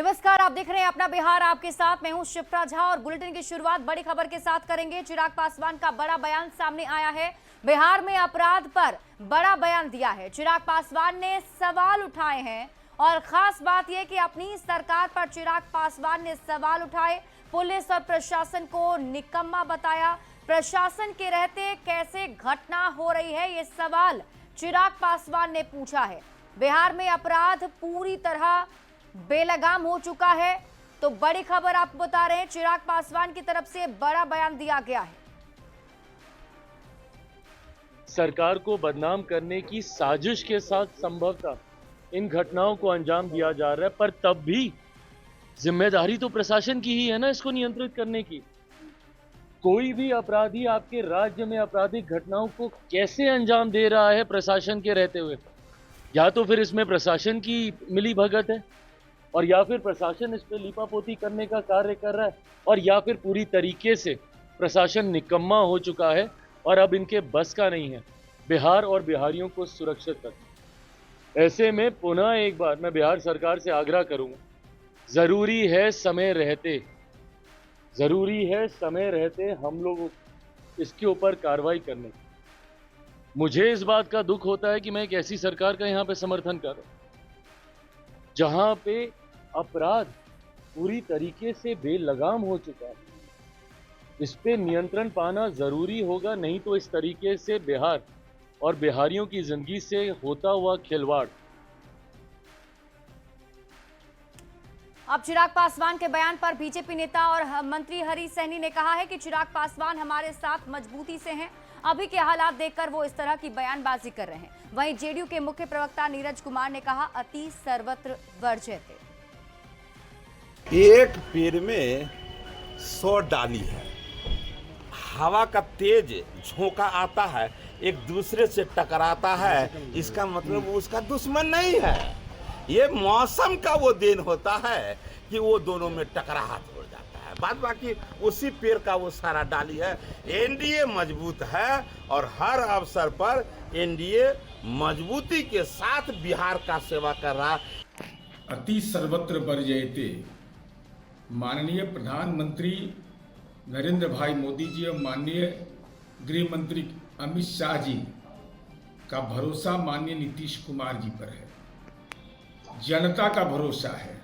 नमस्कार, आप देख रहे हैं अपना बिहार। आपके साथ मैं हूं शिप्रा झा और बुलेटिन की शुरुआत बड़ी खबर के साथ करेंगे। चिराग पासवान का बड़ा बयान सामने आया है। बिहार में अपराध पर बड़ा बयान दिया है। चिराग पासवान ने सवाल उठाए हैं और खास बात यह कि अपनी सरकार पर चिराग पासवान ने सवाल उठाए। पुलिस और प्रशासन को निकम्मा बताया। प्रशासन के रहते कैसे घटना हो रही है, ये सवाल चिराग पासवान ने पूछा है। बिहार में अपराध पूरी तरह बेलगाम हो चुका है, तो बड़ी खबर आपको बता रहे हैं। चिराग पासवान की तरफ से बड़ा बयान दिया गया है। सरकार को बदनाम करने की साजिश के साथ संभवतः इन घटनाओं को अंजाम दिया जा रहा है, पर तब भी जिम्मेदारी तो प्रशासन की ही है ना इसको नियंत्रित करने की। कोई भी अपराधी आपके राज्य में आपराधिक घटनाओं को कैसे अंजाम दे रहा है प्रशासन के रहते हुए, या तो फिर इसमें प्रशासन की मिली भगत है और या फिर प्रशासन इस पे लीपापोती करने का कार्य कर रहा है, और या फिर पूरी तरीके से प्रशासन निकम्मा हो चुका है और अब इनके बस का नहीं है बिहार और बिहारियों को सुरक्षित रखना। ऐसे में पुनः एक बार मैं बिहार सरकार से आग्रह करूंगा, जरूरी है समय रहते हम लोग इसके ऊपर कार्रवाई करने की। मुझे इस बात का दुख होता है कि मैं एक ऐसी सरकार का यहाँ पे समर्थन कर रहा हूं जहां पे अपराध पूरी तरीके से बेलगाम हो चुका है। इस पे नियंत्रण पाना जरूरी होगा, नहीं तो इस तरीके से बिहार और बिहारियों की जिंदगी से होता हुआ खिलवाड़। अब चिराग पासवान के बयान पर बीजेपी नेता और मंत्री हरी सहनी ने कहा है कि चिराग पासवान हमारे साथ मजबूती से हैं। अभी के हालात देखकर वो इस तरह की बयानबाजी कर रहे हैं। वहीं जेडीयू के मुख्य प्रवक्ता नीरज कुमार ने कहा, अति सर्वत्र वर्ज्यते। एक पेड़ में 100 डाली है। हवा का तेज झोंका आता है, एक दूसरे से टकराता है, इसका मतलब वो उसका दुश्मन नहीं है। ये मौसम का वो दिन होता है कि वो दोनों में टकराहट हो जाता है। बात बाकी उसी पेड़ का वो सारा डाली है। एनडीए मजबूत है और हर अवसर पर एनडीए मजबूती के साथ बिहार का सेवा कर रहा है। अति सर्वत्र वर्ज्यते। माननीय प्रधानमंत्री नरेंद्र भाई मोदी जी और माननीय गृह मंत्री अमित शाह जी का भरोसा माननीय नीतीश कुमार जी पर है। जनता का भरोसा है।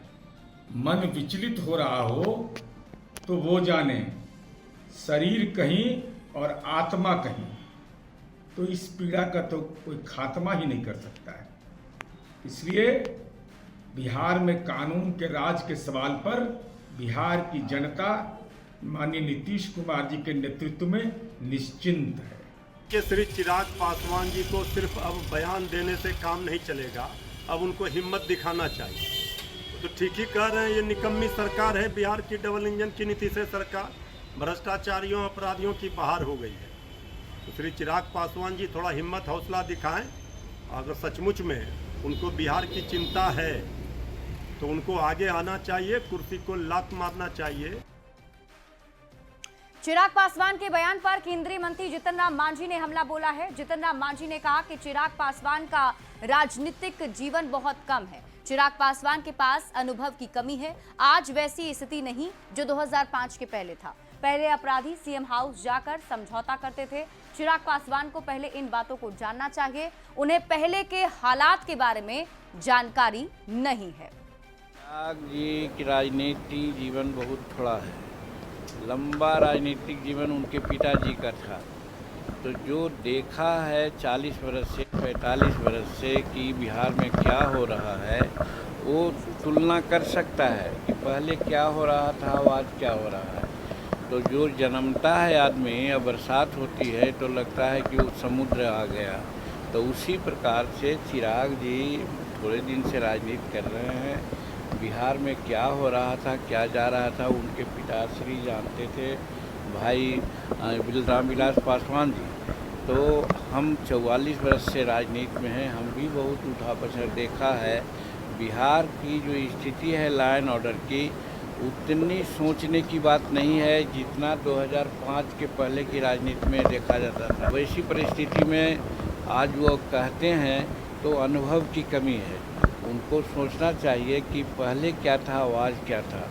मन विचलित हो रहा हो तो वो जाने, शरीर कहीं और आत्मा कहीं, तो इस पीड़ा का तो कोई खात्मा ही नहीं कर सकता है। इसलिए बिहार में कानून के राज के सवाल पर बिहार की जनता माननीय नीतीश कुमार जी के नेतृत्व में निश्चिंत है कि श्री चिराग पासवान जी को सिर्फ अब बयान देने से काम नहीं चलेगा, अब उनको हिम्मत दिखाना चाहिए। तो ठीक ही कह रहे हैं, ये निकम्मी सरकार है बिहार की, डबल इंजन की नीति से सरकार भ्रष्टाचारियों अपराधियों की बहार हो गई है। तो श्री चिराग पासवान जी थोड़ा हिम्मत हौसला दिखाएं। अगर सचमुच में उनको बिहार की चिंता है तो उनको आगे आना चाहिए, कुर्सी को लात मारना चाहिए। चिराग पासवान के बयान पर केंद्रीय मंत्री जीतन राम मांझी ने हमला बोला है। जीतन राम मांझी ने कहा कि चिराग पासवान का राजनीतिक जीवन बहुत कम है। चिराग पासवान के पास अनुभव की कमी है। आज वैसी स्थिति नहीं जो 2005 के पहले था। पहले अपराधी सीएम हाउस जाकर समझौता करते थे। चिराग पासवान को पहले इन बातों को जानना चाहिए। उन्हें पहले के हालात के बारे में जानकारी नहीं है। चिराग जी की राजनीतिक जीवन बहुत थोड़ा है। लंबा राजनीतिक जीवन उनके पिताजी का था। तो जो देखा है 40 वर्ष से 45 वर्ष से कि बिहार में क्या हो रहा है, वो तुलना कर सकता है कि पहले क्या हो रहा था और आज क्या हो रहा है। तो जो जन्मता है आदमी, अब बरसात होती है तो लगता है कि वो समुद्र आ गया। तो उसी प्रकार से चिराग जी थोड़े दिन से राजनीति कर रहे हैं। बिहार में क्या हो रहा था, क्या जा रहा था, उनके पिताश्री जानते थे, भाई रामविलास पासवान जी। तो हम 44 वर्ष से राजनीति में हैं, हम भी बहुत उठा-पचर देखा है। बिहार की जो स्थिति है लॉ एंड ऑर्डर की, उतनी सोचने की बात नहीं है जितना 2005 के पहले की राजनीति में देखा जाता था। वैसी परिस्थिति में आज वो कहते हैं तो अनुभव की कमी है। उनको सोचना चाहिए कि पहले क्या था और आज क्या था।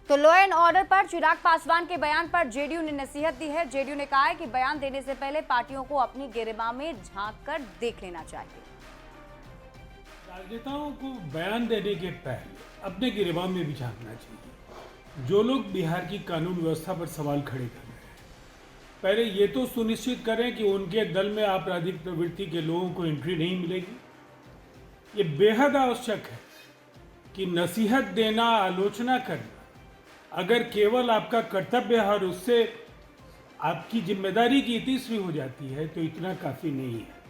तो लॉ एंड ऑर्डर पर चिराग पासवान के बयान पर जेडीयू ने नसीहत दी है। जेडीयू ने कहा है कि बयान देने से पहले पार्टियों को अपनी गिरबां में झांक कर देख लेना चाहिए। राजनेताओं को बयान देने के पहले अपने गिरबान में भी झांकना चाहिए। जो लोग बिहार की कानून व्यवस्था पर सवाल खड़े कर रहे हैं, पहले ये तो सुनिश्चित करें कि उनके दल में आपराधिक प्रवृत्ति के लोगों को एंट्री नहीं मिलेगी। ये बेहद आवश्यक है कि नसीहत देना, आलोचना करना अगर केवल आपका कर्तव्य है और उससे आपकी जिम्मेदारी की तीसरी हो जाती है तो इतना काफी नहीं है।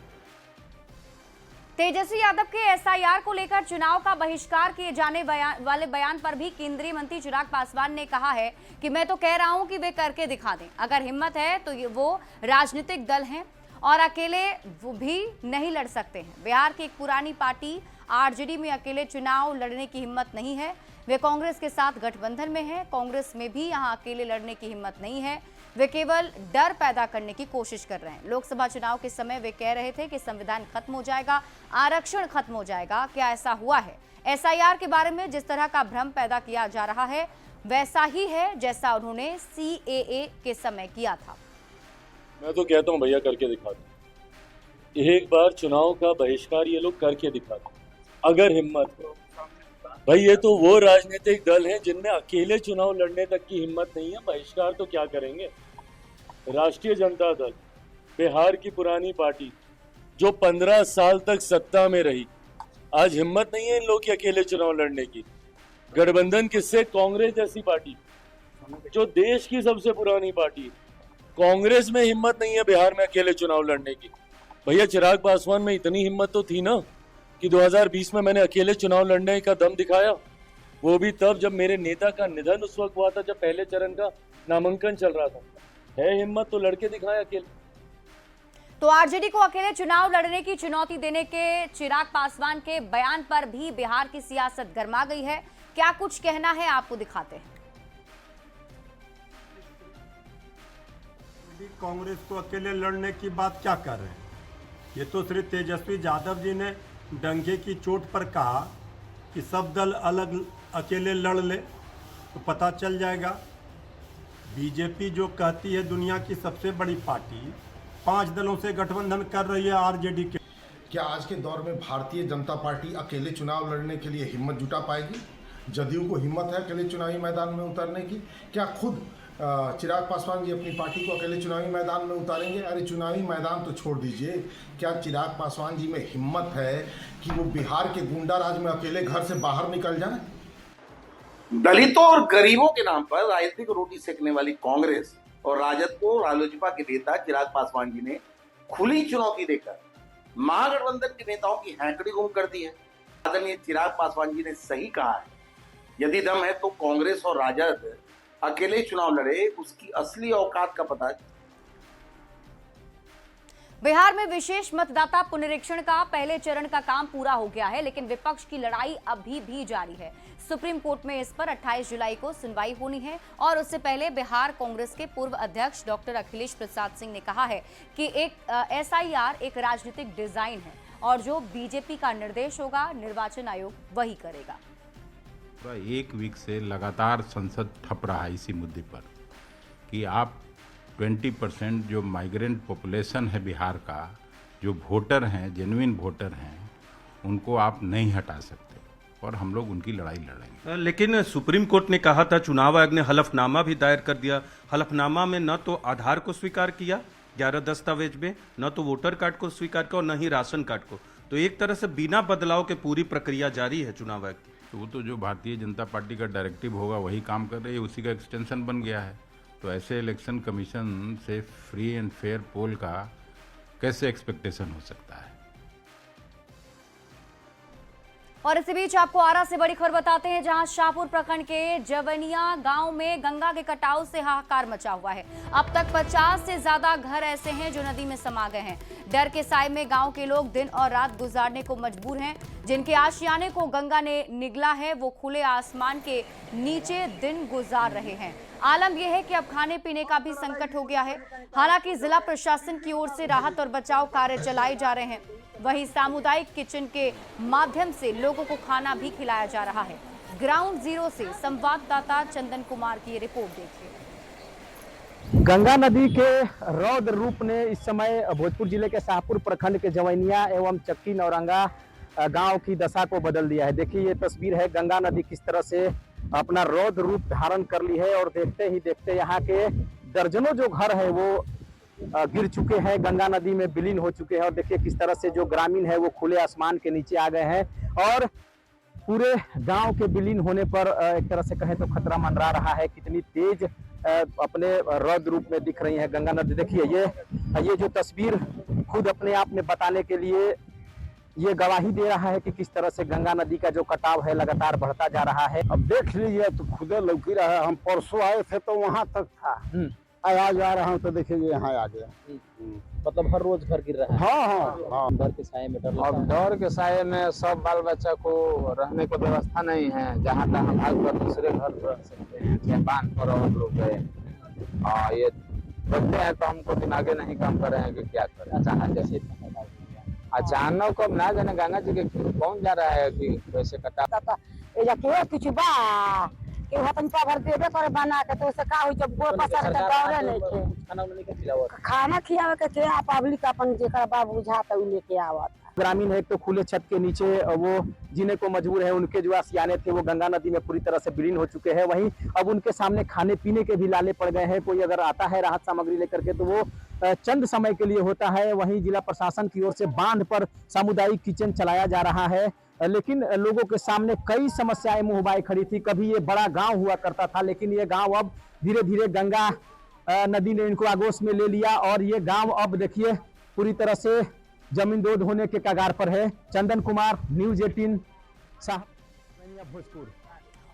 तेजस्वी यादव के एसआईआर को लेकर चुनाव का बहिष्कार किए जाने वाले बयान पर भी केंद्रीय मंत्री चिराग पासवान ने कहा है कि मैं तो कह रहा हूं कि वे करके दिखा दें। अगर हिम्मत है तो ये वो राजनीतिक दल हैं और अकेले वो भी नहीं लड़ सकते हैं। बिहार की एक पुरानी पार्टी आरजेडी में अकेले चुनाव लड़ने की हिम्मत नहीं है। वे कांग्रेस के साथ गठबंधन में हैं। कांग्रेस में भी यहां अकेले लड़ने की हिम्मत नहीं है। वे केवल डर पैदा करने की कोशिश कर रहे हैं। लोकसभा चुनाव के समय वे कह रहे थे कि संविधान खत्म हो जाएगा, आरक्षण खत्म हो जाएगा। क्या ऐसा हुआ है? एसआईआर के बारे में जिस तरह का भ्रम पैदा किया जा रहा है वैसा ही है जैसा उन्होंने सीएए के समय किया था। मैं तो कहता हूँ भैया करके दिखा दो। एक बार चुनाव का बहिष्कार ये लोग करके दिखा दो अगर हिम्मत हो। भाई ये तो वो राजनीतिक दल हैं जिनमें अकेले चुनाव लड़ने तक की हिम्मत नहीं है। बहिष्कार तो क्या करेंगे? राष्ट्रीय जनता दल, बिहार की पुरानी पार्टी जो 15 साल तक सत्ता में रही, आज हिम्मत नहीं है इन लोग की अकेले चुनाव लड़ने की। गठबंधन किससे? कांग्रेस जैसी पार्टी जो देश की सबसे पुरानी पार्टी। कांग्रेस में हिम्मत नहीं है बिहार में अकेले चुनाव लड़ने की। भैया चिराग पासवान में इतनी हिम्मत तो थी ना कि 2020 में मैंने अकेले चुनाव लड़ने का दम दिखाया। वो भी तब जब मेरे नेता का निधन उस वक्त हुआ था, जब पहले चरण का नामांकन चल रहा था। है हिम्मत तो लड़के दिखाया अकेले। तो आरजेडी को अकेले चुनाव लड़ने की चुनौती देने के चिराग पासवान के बयान पर भी बिहार की सियासत गर्मा गई है। क्या कुछ कहना है आपको दिखाते हैं। कांग्रेस को अकेले लड़ने की बात क्या कर रहे हैं? ये तो श्री तेजस्वी यादव जी ने डंके की चोट पर कहा कि सब दल अलग अकेले लड़ ले तो पता चल जाएगा। बीजेपी जो कहती है दुनिया की सबसे बड़ी पार्टी 5 दलों से गठबंधन कर रही है आरजेडी के। क्या आज के दौर में भारतीय जनता पार्टी अकेले चुनाव लड़ने के लिए हिम्मत जुटा पाएगी? जदयू को हिम्मत है अकेले चुनावी मैदान में उतरने की? क्या खुद चिराग पासवान जी अपनी पार्टी को अकेले चुनावी मैदान में उतारेंगे? अरे चुनावी मैदान तो छोड़ दीजिए, क्या चिराग पासवान जी में हिम्मत है कि वो बिहार के गुंडा राज में अकेले घर से बाहर निकल जाए? दलितों और गरीबों के नाम पर राजनीतिक रोटी सेकने वाली कांग्रेस और राजद को रालोसपा के नेता चिराग पासवान जी ने खुली चुनौती देकर महागठबंधन के नेताओं की हैंकड़ी गुम कर दी है। आदरणीय चिराग पासवान जी ने सही कहा है, यदि दम है तो कांग्रेस और राजद अकेले चुनाव लड़े, उसकी असली औकात का पता। बिहार में विशेष मतदाता पुनरीक्षण का पहले चरण का काम पूरा हो गया है, लेकिन विपक्ष की लड़ाई अभी भी जारी है। सुप्रीम कोर्ट में इस पर 28 जुलाई को सुनवाई होनी है और उससे पहले बिहार कांग्रेस के पूर्व अध्यक्ष डॉक्टर अखिलेश प्रसाद सिंह ने कहा है कि एक एसआईआर एक राजनीतिक डिजाइन है और जो बीजेपी का निर्देश होगा निर्वाचन आयोग वही करेगा। एक वीक से लगातार संसद ठप रहा है इसी मुद्दे पर कि आप 20% जो माइग्रेंट पॉपुलेशन है बिहार का, जो वोटर हैं, जेन्युइन वोटर हैं, उनको आप नहीं हटा सकते और हम लोग उनकी लड़ाई लड़ेंगे। लेकिन सुप्रीम कोर्ट ने कहा था, चुनाव आयोग ने हलफनामा भी दायर कर दिया। हलफनामा में न तो आधार को स्वीकार किया 11 दस्तावेज में, न तो वोटर कार्ड को स्वीकार किया और न ही राशन कार्ड को। तो एक तरह से बिना बदलाव के पूरी प्रक्रिया जारी है चुनाव आयोग की। तो वो तो जो भारतीय जनता पार्टी का डायरेक्टिव होगा वही काम कर रही है, उसी का एक्सटेंशन बन गया है। तो ऐसे इलेक्शन कमीशन से फ्री एंड फेयर पोल का कैसे एक्सपेक्टेशन हो सकता है। और इसी बीच आपको आरा से बड़ी खबर बताते हैं, जहां शाहपुर प्रखंड के जवनिया गांव में गंगा के कटाव से हाहाकार मचा हुआ है। अब तक 50 से ज्यादा घर ऐसे हैं जो नदी में समा गए हैं। डर के साए में गांव के लोग दिन और रात गुजारने को मजबूर हैं। जिनके आशियाने को गंगा ने निगला है वो खुले आसमान के नीचे दिन गुजार रहे हैं। आलम यह है कि अब खाने पीने का भी संकट हो गया है। हालांकि जिला प्रशासन की ओर से राहत और बचाव कार्य चलाए जा रहे हैं। वहीं सामुदायिक किचन के माध्यम से लोगों को खाना भी खिलाया जा रहा है। ग्राउंड जीरो से संवाददाता चंदन कुमार की रिपोर्ट देखिए। गंगा नदी के रौद्र रूप ने इस समय भोजपुर जिले के शाहपुर प्रखंड के जवैनिया एवं चक्की नौरंगा गांव की दशा को बदल दिया है। देखिए ये तस्वीर है, गंगा नदी किस तरह से अपना रौद्र रूप धारण कर ली है और देखते ही देखते यहाँ के दर्जनों जो घर है वो गिर चुके हैं, गंगा नदी में विलीन हो चुके हैं। और देखिए किस तरह से जो ग्रामीण है वो खुले आसमान के नीचे आ गए हैं और पूरे गांव के विलीन होने पर एक तरह से कहें तो खतरा मंडरा रहा है। कितनी तेज अपने रौद्र रूप में दिख रही है गंगा नदी। देखिए ये जो तस्वीर खुद अपने आप में बताने के लिए ये गवाही दे रहा है कि किस तरह से गंगा नदी का जो कटाव है लगातार बढ़ता जा रहा है। अब देख लीजिए तो खुदे लौकी रहा है। हम परसों आए थे तो वहाँ तक था, आज आ रहा हूँ तो देखिए यहाँ आ गया। मतलब हर रोज घर गिर रहा है। हाँ। घर के साए में डर अब डर के साए में सब बाल बच्चा को रहने को व्यवस्था नहीं है। जहाँ तक भाग कर दूसरे घर रह सकते हैं, चाहे बांध पर और लोग गए। ये बदले हैं तो हमको दिमागे नहीं काम कर रहे हैं कि क्या करें। अचानक अब ना जाने गंगा जी के कौन जा रहा है कि वैसे कटा कुछ बा कि अपन भर देबे करे बना के तो से का होई जब गोड़ पसार के दौड़े नहीं के खाना खियावे के आप पब्लिक अपन जेकर बाबू बुझाता उ लेके आवत। ग्रामीण है तो खुले छत के नीचे वो जीने को मजबूर है। उनके जो आशियाने थे वो गंगा नदी में पूरी तरह से विलीन हो चुके हैं। वहीं अब उनके सामने खाने पीने के भी लाले पड़ गए हैं। कोई अगर आता है राहत सामग्री लेकर के तो वो चंद समय के लिए होता है। वहीं जिला प्रशासन की ओर से बांध पर सामुदायिक किचन चलाया जा रहा है, लेकिन लोगों के सामने कई समस्याएं मुंह बाए खड़ी थी। कभी ये बड़ा गांव हुआ करता था, लेकिन ये गांव अब धीरे धीरे गंगा नदी ने इनको आगोश में ले लिया और ये गांव अब देखिए पूरी तरह से जमींदोज होने के कगार पर है। चंदन कुमार, न्यूज 18 भोजपुर।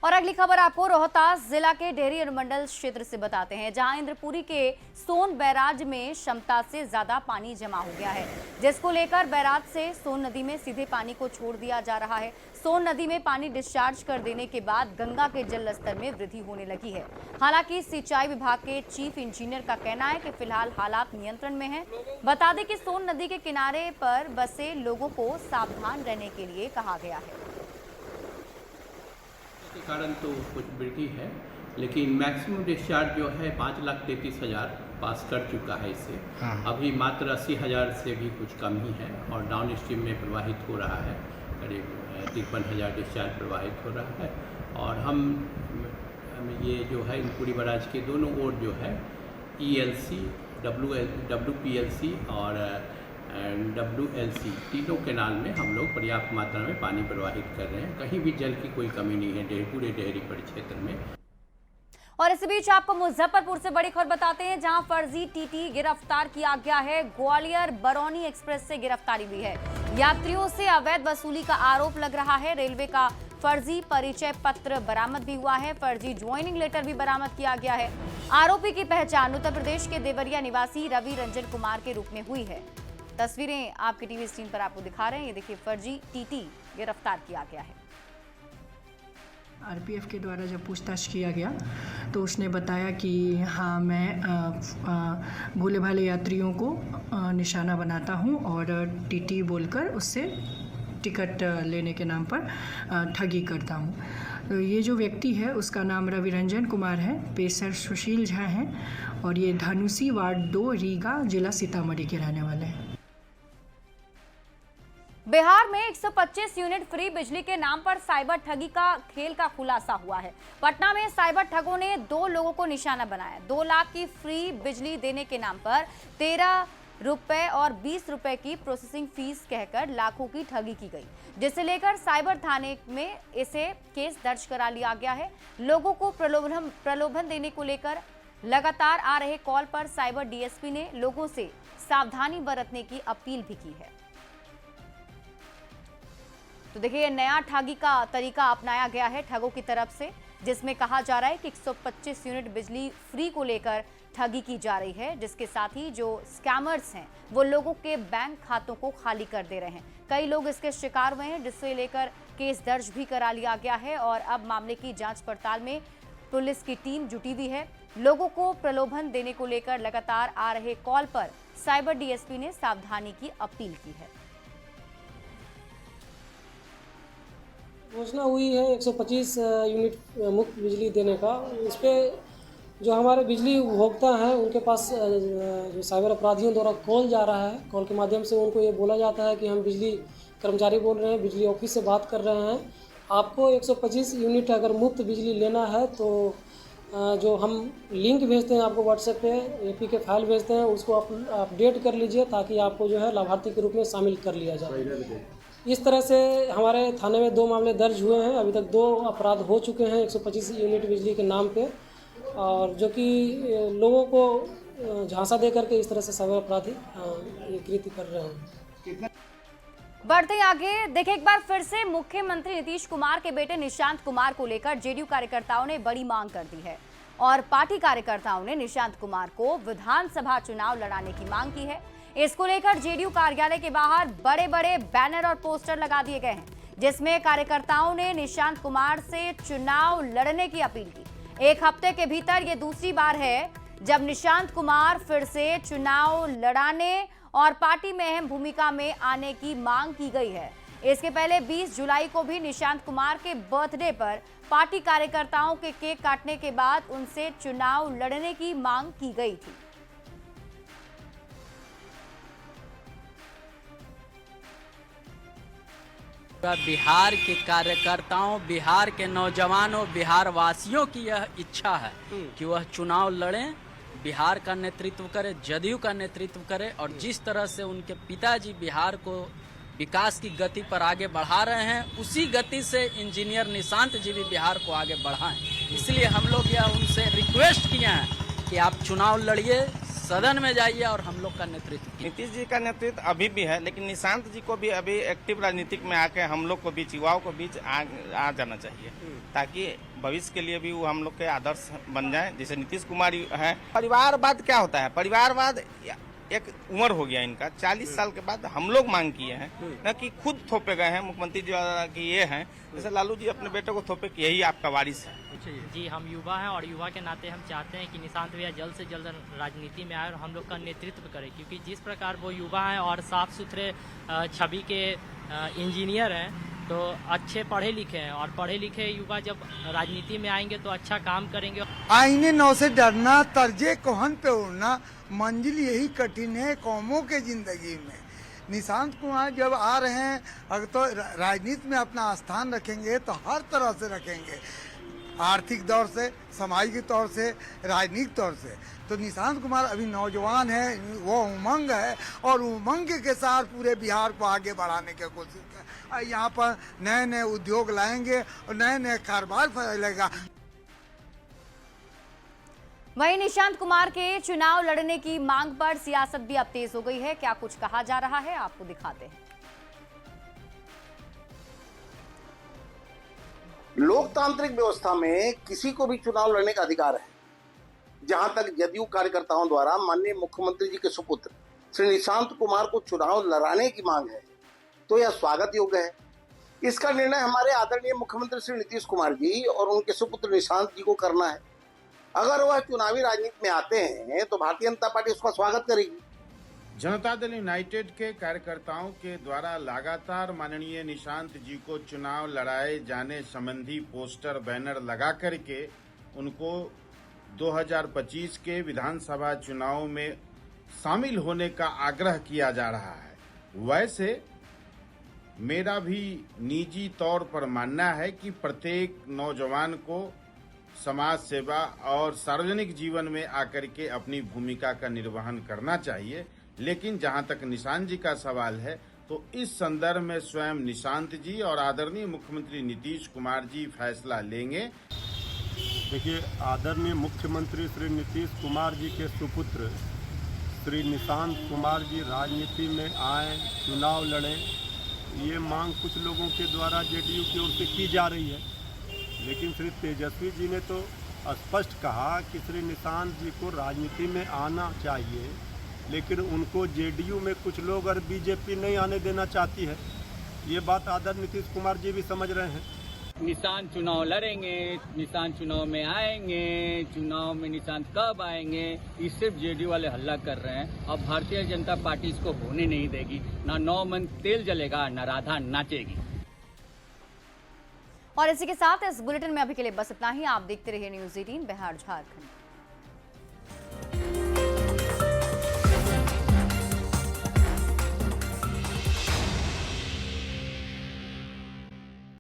और अगली खबर आपको रोहतास जिला के डेहरी अनुमंडल क्षेत्र से बताते हैं, जहां इंद्रपुरी के सोन बैराज में क्षमता से ज्यादा पानी जमा हो गया है, जिसको लेकर बैराज से सोन नदी में सीधे पानी को छोड़ दिया जा रहा है। सोन नदी में पानी डिस्चार्ज कर देने के बाद गंगा के जल स्तर में वृद्धि होने लगी है। हालांकि सिंचाई विभाग के चीफ इंजीनियर का कहना है कि फिलहाल हालात नियंत्रण में है। बता दें कि सोन नदी के किनारे पर बसे लोगों को सावधान रहने के लिए कहा गया है। के कारण तो कुछ वृद्धि है, लेकिन मैक्सिमम डिस्चार्ज जो है 5,33,000 पास कर चुका है। इससे अभी मात्र 80,000 से भी कुछ कम ही है और डाउन स्ट्रीम में प्रवाहित हो रहा है। करीब 53,000 डिस्चार्ज प्रवाहित हो रहा है। और हम ये जो है इंद्रपुरी बैराज के दोनों ओर जो है ELC, WPLC और WLC तीनों केनाल में हम लोग पर्याप्त मात्रा में पानी प्रवाहित कर रहे हैं। कहीं भी जल की कोई कमी नहीं है पूरे डेहरी परिक्षेत्र में। और इस बीच आपको मुजफ्फरपुर से बड़ी खबर बताते हैं, जहां फर्जी टीटी गिरफ्तार किया गया है। ग्वालियर बरौनी एक्सप्रेस से गिरफ्तारी हुई है। यात्रियों से अवैध वसूली का आरोप लग रहा है। रेलवे का फर्जी परिचय पत्र बरामद भी हुआ है। फर्जी ज्वाइनिंग लेटर भी बरामद किया गया है। आरोपी की पहचान उत्तर प्रदेश के देवरिया निवासी रवि रंजन कुमार के रूप में हुई है। तस्वीरें आपके टीवी स्क्रीन पर आपको दिखा रहे हैं। ये देखिए, फर्जी टीटी गिरफ्तार किया गया है। आरपीएफ के द्वारा जब पूछताछ किया गया तो उसने बताया कि हाँ, मैं भोले भाले यात्रियों को निशाना बनाता हूँ और टीटी बोलकर उससे टिकट लेने के नाम पर ठगी करता हूँ। तो ये जो व्यक्ति है उसका नाम रवि रंजन कुमार है, पेशर सुशील झा हैं और ये धनुषी वार्ड 2 रीगा जिला सीतामढ़ी के रहने वाले हैं। बिहार में 125 यूनिट फ्री बिजली के नाम पर साइबर ठगी का खेल का खुलासा हुआ है। पटना में साइबर ठगों ने 2 लोगों को निशाना बनाया। 2 लाख की फ्री बिजली देने के नाम पर 13 रुपए और 20 रुपए की प्रोसेसिंग फीस कहकर लाखों की ठगी की गई, जिसे लेकर साइबर थाने में इसे केस दर्ज करा लिया गया है। लोगों को प्रलोभन देने को लेकर लगातार आ रहे कॉल पर साइबर डीएसपी ने लोगों से सावधानी बरतने की अपील भी की है। तो देखिए, नया ठगी का तरीका अपनाया गया है ठगों की तरफ से। जिसमें कहा जा रहा है कि 125 यूनिट बिजली फ्री को लेकर ठगी की जा रही है, जिसके साथ ही जो स्कैमर्स हैं वो लोगों के बैंक खातों को खाली कर दे रहे हैं। कई लोग इसके शिकार हुए हैं, जिससे लेकर केस दर्ज भी करा लिया गया है और अब मामले की जांच पड़ताल में पुलिस की टीम जुटी हुई है। लोगों को प्रलोभन देने को लेकर लगातार आ रहे कॉल पर साइबर डीएसपी ने सावधानी की अपील की है। घोषणा हुई है 125 यूनिट मुफ्त बिजली देने का। इस पर जो हमारे बिजली उपभोक्ता हैं उनके पास जो साइबर अपराधियों द्वारा कॉल जा रहा है, कॉल के माध्यम से उनको ये बोला जाता है कि हम बिजली कर्मचारी बोल रहे हैं, बिजली ऑफिस से बात कर रहे हैं, आपको 125 यूनिट अगर मुफ्त बिजली लेना है तो जो हम लिंक भेजते हैं आपको व्हाट्सएप पे, APK फाइल भेजते हैं, उसको आप अपडेट कर लीजिए ताकि आपको जो है लाभार्थी के रूप में शामिल कर लिया जाए। इस तरह से हमारे थाने में 2 मामले दर्ज हुए हैं। अभी तक 2 अपराध हो चुके हैं 125 यूनिट बिजली के नाम पे, और जो कि लोगों को झांसा दे करके इस तरह से साइबर अपराधी ये कृत्य कर रहे हैं। बढ़ते ही आगे देखिए, एक बार फिर से मुख्यमंत्री नीतीश कुमार के बेटे निशांत कुमार को लेकर जेडीयू कार्यकर्ताओं ने बड़ी मांग कर दी है और पार्टी कार्यकर्ताओं ने निशांत कुमार को विधानसभा चुनाव लड़ाने की मांग की है। इसको लेकर जेडीयू कार्यालय के बाहर बड़े बड़े बैनर और पोस्टर लगा दिए गए हैं, जिसमें कार्यकर्ताओं ने निशांत कुमार से चुनाव लड़ने की अपील की। 1 हफ्ते के भीतर ये दूसरी बार है जब निशांत कुमार फिर से चुनाव लड़ाने और पार्टी में अहम भूमिका में आने की मांग की गई है। इसके पहले 20 जुलाई को भी निशांत कुमार के बर्थडे पर पार्टी कार्यकर्ताओं के केक काटने के बाद उनसे चुनाव लड़ने की मांग की गई थी। बिहार के कार्यकर्ताओं, बिहार के नौजवानों, बिहार वासियों की यह इच्छा है कि वह चुनाव लड़ें, बिहार का नेतृत्व करे, जदयू का नेतृत्व करे, और जिस तरह से उनके पिताजी बिहार को विकास की गति पर आगे बढ़ा रहे हैं, उसी गति से इंजीनियर निशांत जी भी बिहार को आगे बढ़ाएं। इसलिए हम लोग यह उनसे रिक्वेस्ट किए हैं कि आप चुनाव लड़िए, सदन में जाइए और हम लोग का नेतृत्व। नीतीश जी का नेतृत्व अभी भी है, लेकिन निशांत जी को भी अभी एक्टिव राजनीतिक में आके हम लोग को बीच, युवाओं को बीच आ जाना चाहिए, ताकि भविष्य के लिए भी वो हम लोग के आदर्श बन जाए, जैसे नीतीश कुमार है। परिवारवाद क्या होता है? परिवारवाद एक उम्र हो गया इनका, 40 साल के बाद हम लोग मांग किए हैं, न कि खुद थोपे गए हैं। मुख्यमंत्री जी की ये हैं, जैसे लालू जी अपने बेटे को थोपे कि यही आपका वारिस है। जी, हम युवा हैं और युवा के नाते हम चाहते हैं कि निशांत भैया जल्द से जल्द राजनीति में आए और हम लोग का नेतृत्व करें, क्योंकि जिस प्रकार वो युवा हैं और साफ सुथरे छवि के इंजीनियर हैं, तो अच्छे पढ़े लिखे हैं, और पढ़े लिखे युवा जब राजनीति में आएंगे तो अच्छा काम करेंगे। आईने नौ से डरना, तर्जे कोहन पे उड़ना, मंजिल यही कठिन है कौमों के जिंदगी में। निशांत कुमार जब आ रहे हैं, अगर तो राजनीति में अपना स्थान रखेंगे तो हर तरह से रखेंगे, आर्थिक तौर से, सामाजिक तौर से, राजनीतिक तौर से। तो निशांत कुमार अभी नौजवान है, वो उमंग है और उमंग के साथ पूरे बिहार को आगे बढ़ाने की कोशिश कर, यहाँ पर नए नए उद्योग लाएंगे और नए नए कारोबार फैलेगा। वहीं निशांत कुमार के चुनाव लड़ने की मांग पर सियासत भी अब तेज हो गई है। क्या कुछ कहा जा रहा है, आपको दिखाते हैं। लोकतांत्रिक व्यवस्था में किसी को भी चुनाव लड़ने का अधिकार है। जहां तक जदयू कार्यकर्ताओं द्वारा माननीय मुख्यमंत्री जी के सुपुत्र श्री निशांत कुमार को चुनाव लड़ाने की मांग है, तो यह स्वागत योग्य है। इसका निर्णय हमारे आदरणीय मुख्यमंत्री श्री नीतीश कुमार जी और उनके सुपुत्र निशांत जी को करना है। अगर वह चुनावी राजनीति में आते हैं तो भारतीय जनता पार्टी उसका स्वागत करेगी। जनता दल यूनाइटेड के कार्यकर्ताओं के द्वारा लगातार माननीय निशांत जी को चुनाव लड़ाए जाने संबंधी पोस्टर, बैनर लगा करके उनको 2025 के विधानसभा चुनाव में शामिल होने का आग्रह किया जा रहा है। वैसे मेरा भी निजी तौर पर मानना है कि प्रत्येक नौजवान को समाज सेवा और सार्वजनिक जीवन में आकर के अपनी भूमिका का निर्वहन करना चाहिए। लेकिन जहां तक निशांत जी का सवाल है, तो इस संदर्भ में स्वयं निशांत जी और आदरणीय मुख्यमंत्री नीतीश कुमार जी फैसला लेंगे। देखिए, आदरणीय मुख्यमंत्री श्री नीतीश कुमार जी के सुपुत्र श्री निशांत कुमार जी राजनीति में आए, चुनाव लड़ें, ये मांग कुछ लोगों के द्वारा जेडीयू की ओर से की जा रही है। लेकिन श्री तेजस्वी जी ने तो स्पष्ट कहा कि श्री निशांत जी को राजनीति में आना चाहिए, लेकिन उनको जेडीयू में कुछ लोग और बीजेपी नहीं आने देना चाहती है। ये बात आदरणीय नीतीश कुमार जी भी समझ रहे हैं। निशांत चुनाव लड़ेंगे, निशांत चुनाव में आएंगे, चुनाव में निशांत कब आएंगे, ये सिर्फ जेडीयू वाले हल्ला कर रहे हैं। अब भारतीय जनता पार्टी इसको होने नहीं देगी। ना 9 मन तेल जलेगा, ना राधा नाचेगी। और इसी के साथ इस बुलेटिन में अभी के लिए बस इतना ही। आप देखते रहिए न्यूज़ 18 बिहार झारखंड।